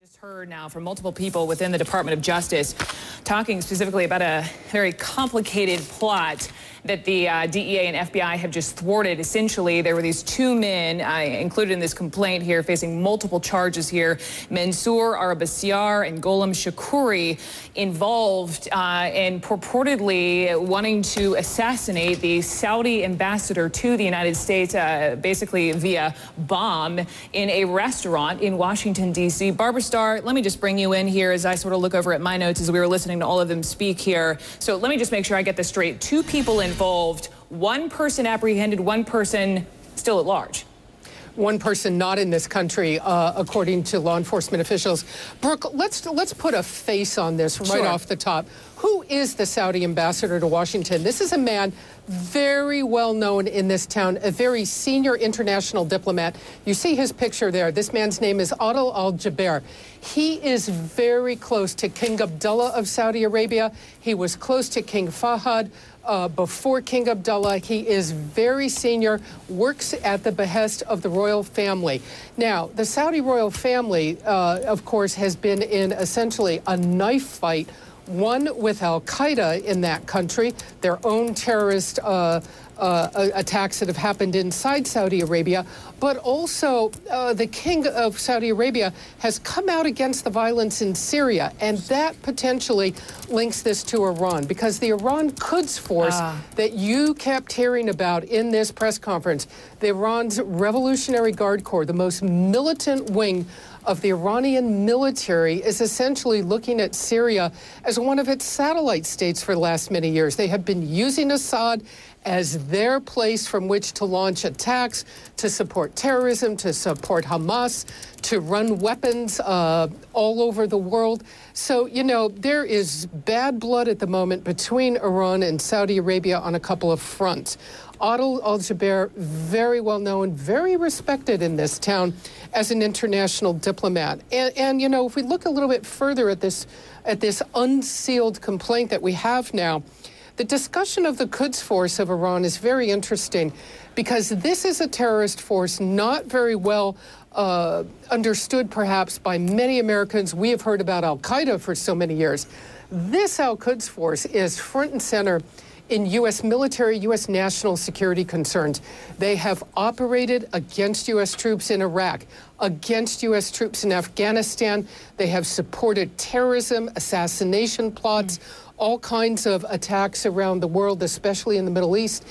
Just heard now from multiple people within the Department of Justice talking specifically about a very complicated plot that the DEA and FBI have just thwarted. Essentially, there were these two men included in this complaint here facing multiple charges here. Mansour Arabasiar and Gholam Shakuri involved in purportedly wanting to assassinate the Saudi ambassador to the United States, basically via bomb in a restaurant in Washington, D.C. Barbara Starr, let me just bring you in here as I sort of look over at my notes as we were listening to all of them speak here. So let me just make sure I get this straight. Two people involved, one person apprehended, one person still at large. One person not in this country, according to law enforcement officials. Brooke, let's put a face on this right off the top. Who is the Saudi ambassador to Washington? This is a man very well known in this town, a very senior international diplomat. You see his picture there. This man's name is Adel Al-Jaber. He is very close to King Abdullah of Saudi Arabia. He was close to King Fahad before King Abdullah. He is very senior, works at the behest of the royal family. Now, the Saudi royal family, of course, has been in essentially a knife fight, one with al-Qaeda in that country, their own terrorist attacks that have happened inside Saudi Arabia, but also the king of Saudi Arabia has come out against the violence in Syria, and that potentially links this to Iran, because the Iran Quds force that you kept hearing about in this press conference, the Iran's Revolutionary Guard Corps, the most militant wing of the Iranian military, is essentially looking at Syria as one of its satellite states for the last many years. They have been using Assad as their place from which to launch attacks, to support terrorism, to support Hamas, to run weapons all over the world. So, you know, there is bad blood at the moment between Iran and Saudi Arabia on a couple of fronts. Adel Al-Jaber, very well known, very respected in this town as an international diplomat. And you know, if we look a little bit further at this unsealed complaint that we have now, the discussion of the Quds force of Iran is very interesting, because this is a terrorist force not very well understood perhaps by many Americans. We have heard about al-Qaeda for so many years. This al-Quds force is front and center in U.S. military, U.S. national security concerns. They have operated against U.S. troops in Iraq, against U.S. troops in Afghanistan. They have supported terrorism, assassination plots, all kinds of attacks around the world, especially in the Middle East.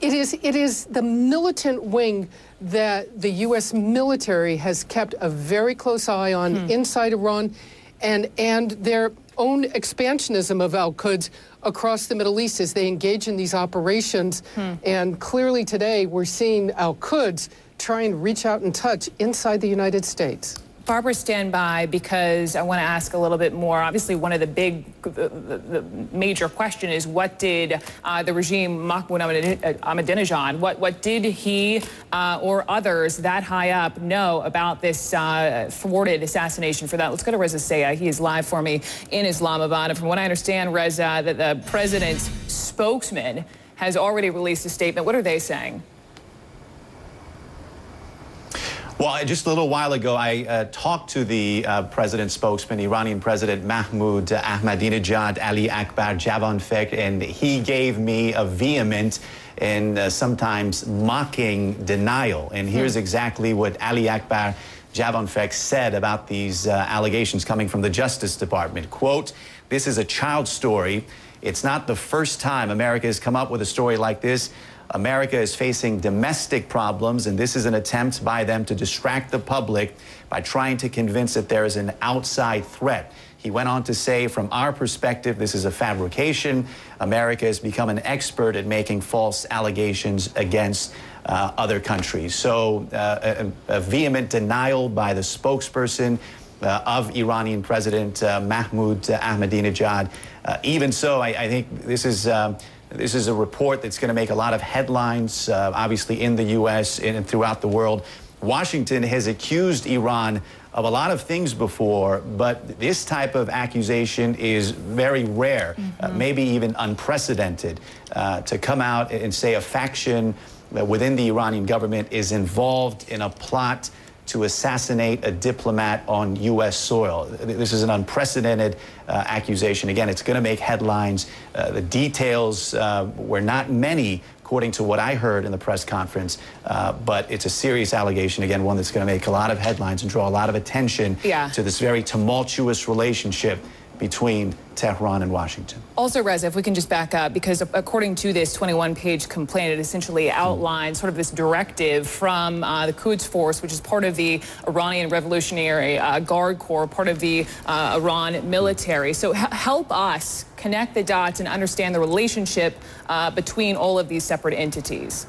It is the militant wing that the U.S. military has kept a very close eye on inside Iran, and their own expansionism of al-Quds across the Middle East as they engage in these operations. And clearly today we're seeing al-Quds try and reach out and touch inside the United States. Barbara, stand by, because I want to ask a little bit more. Obviously, one of the the major question is, what did the regime, Mahmoud Ahmadinejad, what did he or others that high up know about this thwarted assassination? For that, let's go to Reza Sayah. He is live for me in Islamabad. And from what I understand, Reza, that the president's spokesman has already released a statement. What are they saying? Well, just a little while ago, I talked to the president's spokesman, Iranian President Mahmoud Ahmadinejad Ali Akbar Javanfekr, and he gave me a vehement and sometimes mocking denial. And here's exactly what Ali Akbar Javanfekr said about these allegations coming from the Justice Department. Quote, "This is a child's story. It's not the first time America has come up with a story like this. America is facing domestic problems, and this is an attempt by them to distract the public by trying to convince that there is an outside threat." He went on to say, from our perspective, this is a fabrication. America has become an expert at making false allegations against other countries. So a vehement denial by the spokesperson of Iranian President Mahmoud Ahmadinejad. Even so, I think this is a report that's going to make a lot of headlines, obviously in the U.S. and throughout the world. Washington has accused Iran of a lot of things before, but this type of accusation is very rare, maybe even unprecedented, to come out and say a faction within the Iranian government is involved in a plot to assassinate a diplomat on U.S. soil. This is an unprecedented accusation. Again, it's going to make headlines. The details were not many, according to what I heard in the press conference, but it's a serious allegation, again, one that's going to make a lot of headlines and draw a lot of attention to this very tumultuous relationship between Tehran and Washington. Also, Reza, if we can just back up, because according to this 21-page complaint, it essentially outlines sort of this directive from the Quds Force, which is part of the Iranian Revolutionary Guard Corps, part of the Iran military. So help us connect the dots and understand the relationship between all of these separate entities.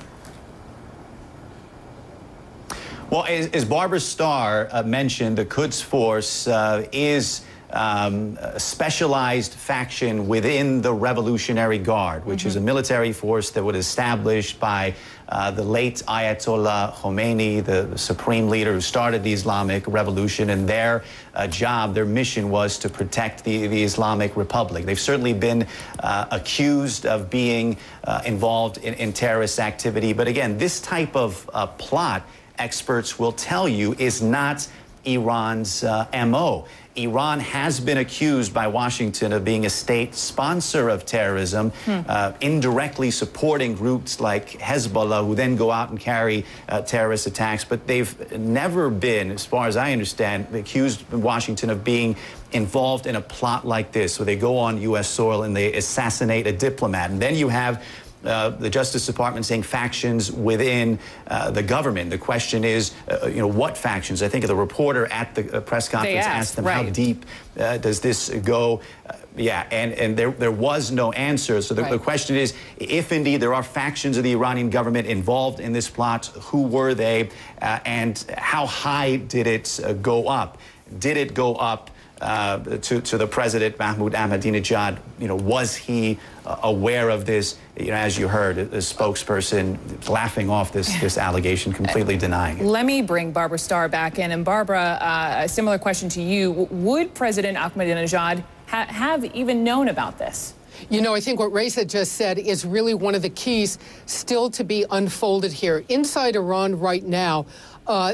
Well, as Barbara Starr mentioned, the Quds Force is a specialized faction within the Revolutionary Guard, which is a military force that was established by the late Ayatollah Khomeini, the supreme leader who started the Islamic Revolution, and their job, their mission was to protect the Islamic Republic. They've certainly been accused of being involved in terrorist activity, but again, this type of plot, experts will tell you, is not Iran's MO. Iran has been accused by Washington of being a state sponsor of terrorism, indirectly supporting groups like Hezbollah, who then go out and carry terrorist attacks. But they've never been, as far as I understand, accused Washington of being involved in a plot like this. So they go on U.S. soil and they assassinate a diplomat. And then you have the Justice Department saying factions within the government. The question is, what factions? I think the reporter at the press conference asked them, how deep does this go? And there was no answer. So the question is, if indeed there are factions of the Iranian government involved in this plot, who were they, and how high did it go up? Did it go up to the president, Mahmoud Ahmadinejad? Was he aware of this? As you heard, the spokesperson laughing off this allegation, completely denying it. Let me bring Barbara Starr back in. And Barbara, a similar question to you. Would President Ahmadinejad have even known about this? I think what Reza just said is really one of the keys still to be unfolded here. Inside Iran right now,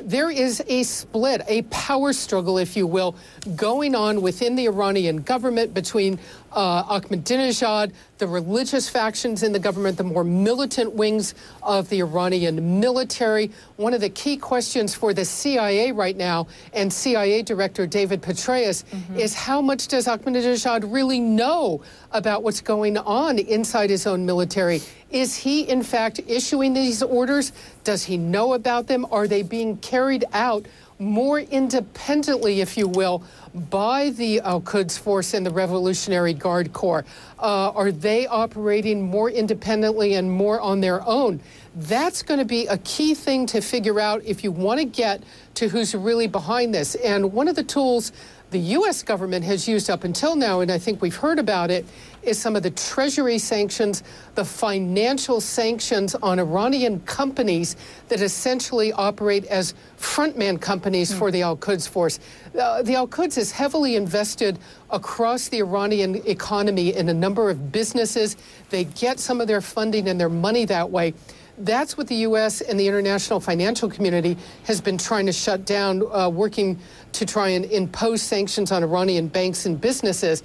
there is a split, a power struggle, if you will, going on within the Iranian government between Ahmadinejad, the religious factions in the government, the more militant wings of the Iranian military. One of the key questions for the CIA right now, and CIA Director David Petraeus, is how much does Ahmadinejad really know about what's going on inside his own military? Is he, in fact, issuing these orders? Does he know about them? Are they being carried out more independently, if you will, by the Quds Force and the Revolutionary Guard Corps? Are they operating more independently and more on their own? That's going to be a key thing to figure out if you want to get to who's really behind this. And one of the tools the U.S. government has used up until now, and I think we've heard about it, is some of the Treasury sanctions, the financial sanctions on Iranian companies that essentially operate as frontman companies for the Al-Quds Force. The Al-Quds is heavily invested across the Iranian economy in a number of businesses. They get some of their funding and their money that way. That's what the U.S. and the international financial community has been trying to shut down, working to try and impose sanctions on Iranian banks and businesses.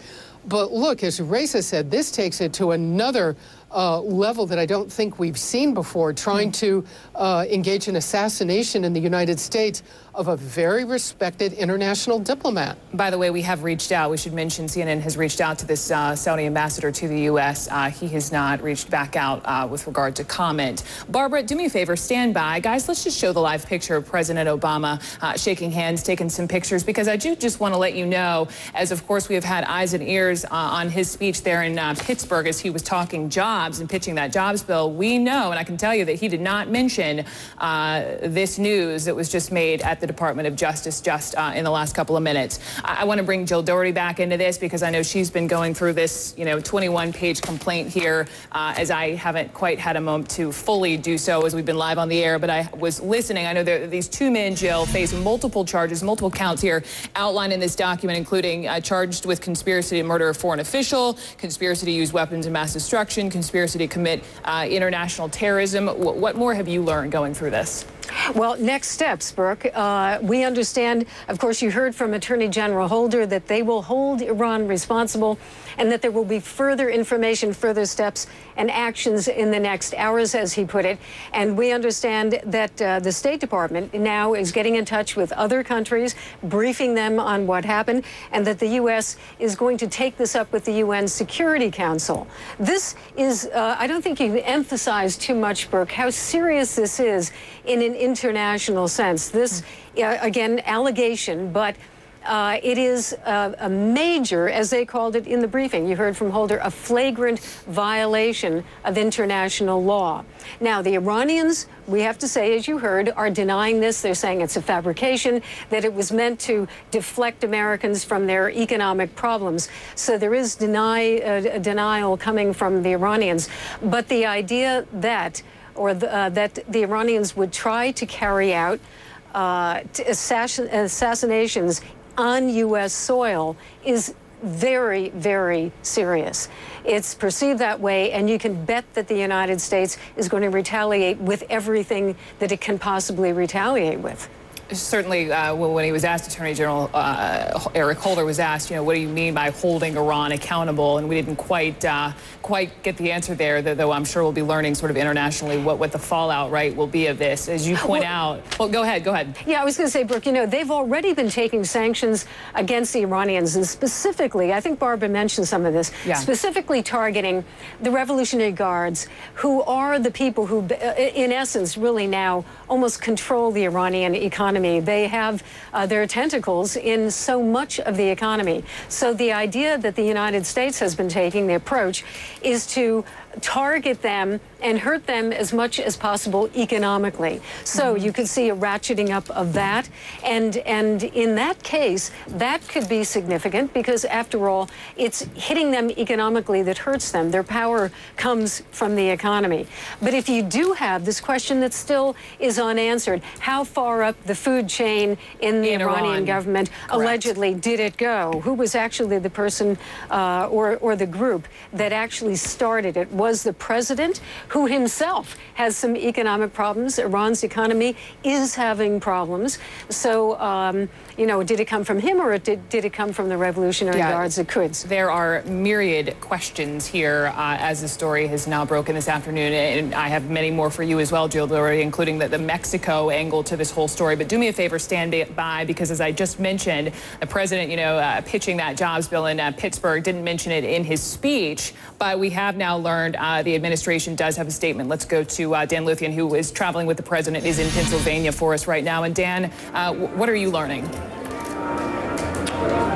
But look, as Reza said, this takes it to another level that I don't think we've seen before, trying to engage in assassination in the United States of a very respected international diplomat. By the way, we have reached out. We should mention CNN has reached out to this Saudi ambassador to the U.S. He has not reached back out with regard to comment. Barbara, do me a favor, stand by. Guys, let's just show the live picture of President Obama shaking hands, taking some pictures, because I do just want to let you know, as of course we have had eyes and ears on his speech there in Pittsburgh as he was talking jobs and pitching that jobs bill. We know, and I can tell you that he did not mention this news that was just made at the Department of Justice just in the last couple of minutes. I want to bring Jill Doherty back into this because I know she's been going through this, 21-page complaint here as I haven't quite had a moment to fully do so as we've been live on the air, but I was listening. I know that these two men, Jill, face multiple charges, multiple counts here outlined in this document, including charged with conspiracy to murder a foreign official, conspiracy to use weapons of mass destruction, conspiracy to commit international terrorism. What more have you learned going through this? Well, next steps, Brooke. We understand, of course, you heard from Attorney General Holder that they will hold Iran responsible and that there will be further information, further steps and actions in the next hours, as he put it. And we understand that the State Department now is getting in touch with other countries, briefing them on what happened, and that the U.S. is going to take this up with the UN Security Council. This is, I don't think you can emphasize too much, Brooke, how serious this is in an international sense. This, again, allegation, but it is a major, as they called it in the briefing, you heard from Holder, a flagrant violation of international law. Now, the Iranians, we have to say, as you heard, are denying this. They're saying it's a fabrication, that it was meant to deflect Americans from their economic problems. So there is denial coming from the Iranians. But the idea that, that the Iranians would try to carry out assassinations on U.S. soil is very, very serious. It's perceived that way, and you can bet that the United States is going to retaliate with everything that it can possibly retaliate with. Certainly, when he was asked, Attorney General Eric Holder was asked, what do you mean by holding Iran accountable? And we didn't quite get the answer there, though I'm sure we'll be learning sort of internationally what the fallout, right, will be of this. As you point out, well, go ahead. Yeah, I was going to say, Brooke, they've already been taking sanctions against the Iranians, and specifically, I think Barbara mentioned some of this, specifically targeting the Revolutionary Guards, who are the people who, in essence, really now almost control the Iranian economy. They have their tentacles in so much of the economy. So the idea that the United States has been taking, the approach, is to target them and hurt them as much as possible economically. So you could see a ratcheting up of that. And in that case, that could be significant because, after all, it's hitting them economically that hurts them. Their power comes from the economy. But if you do have this question that still is unanswered, how far up the food chain in the Iranian government allegedly did it go? Who was actually the person or the group that actually started it? Was the president, who himself has some economic problems? Iran's economy is having problems. So, did it come from him, or did it come from the Revolutionary Guards, the Quds? There are myriad questions here as the story has now broken this afternoon, and I have many more for you as well, Jill Doherty, including the Mexico angle to this whole story. But do me a favor, stand by, because as I just mentioned, the president, pitching that jobs bill in Pittsburgh, didn't mention it in his speech, but we have now learned the administration does have a statement. Let's go to Dan Luthien, who is traveling with the president, is in Pennsylvania for us right now. And Dan, what are you learning?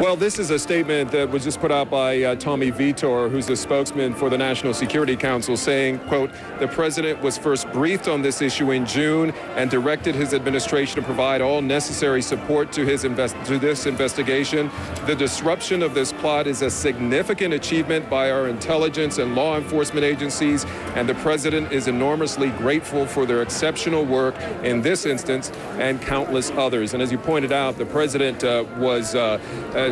Well, this is a statement that was just put out by Tommy Vitor, who's the spokesman for the National Security Council, saying, quote, the president was first briefed on this issue in June and directed his administration to provide all necessary support to this investigation. The disruption of this plot is a significant achievement by our intelligence and law enforcement agencies, and the president is enormously grateful for their exceptional work in this instance and countless others. And as you pointed out, the president was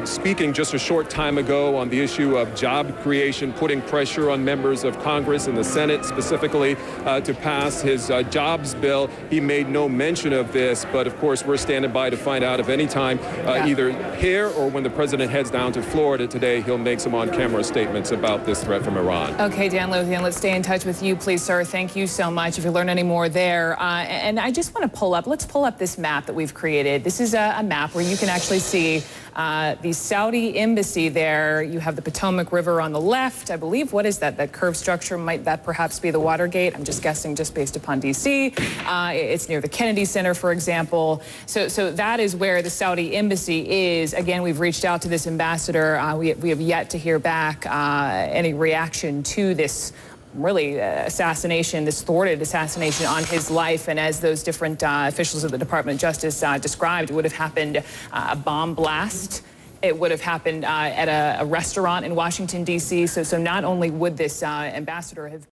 speaking just a short time ago on the issue of job creation, putting pressure on members of Congress and the Senate specifically to pass his jobs bill. He made no mention of this, but of course we're standing by to find out if any time either here or when the president heads down to Florida today, he'll make some on-camera statements about this threat from Iran. Okay, Dan Luthien, let's stay in touch with you, please, sir. Thank you so much. If you learn any more there, and I just want to let's pull up this map that we've created. This is a map where you can actually see the Saudi embassy there. You have the Potomac River on the left. I believe, what is that? That curved structure, might that perhaps be the Watergate? I'm just guessing just based upon D.C. It's near the Kennedy Center, for example. So that is where the Saudi embassy is. Again, we've reached out to this ambassador. We have yet to hear back any reaction to this really assassination, this thwarted assassination on his life. And as those different officials of the Department of Justice described, it would have happened a bomb blast. It would have happened at a restaurant in Washington, D.C. So not only would this ambassador have